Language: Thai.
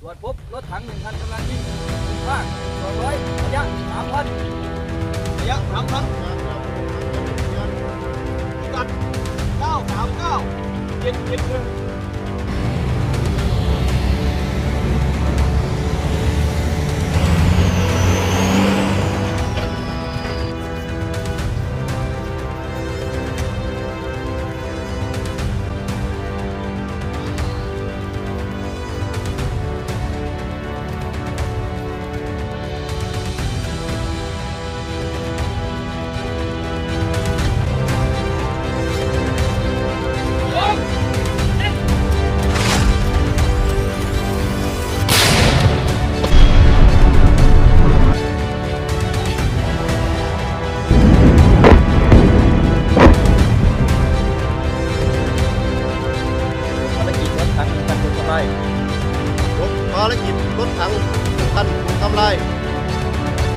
ตรวจพบรถถัง1 คันกำลังวิ่งข้าง200ระยะ 3,000 ระยะ3,000ตัด939 771ภารกิจรถถัง1 คันถูกทำลาย รถภารกิจรถถัง1 คันถูกทำลาย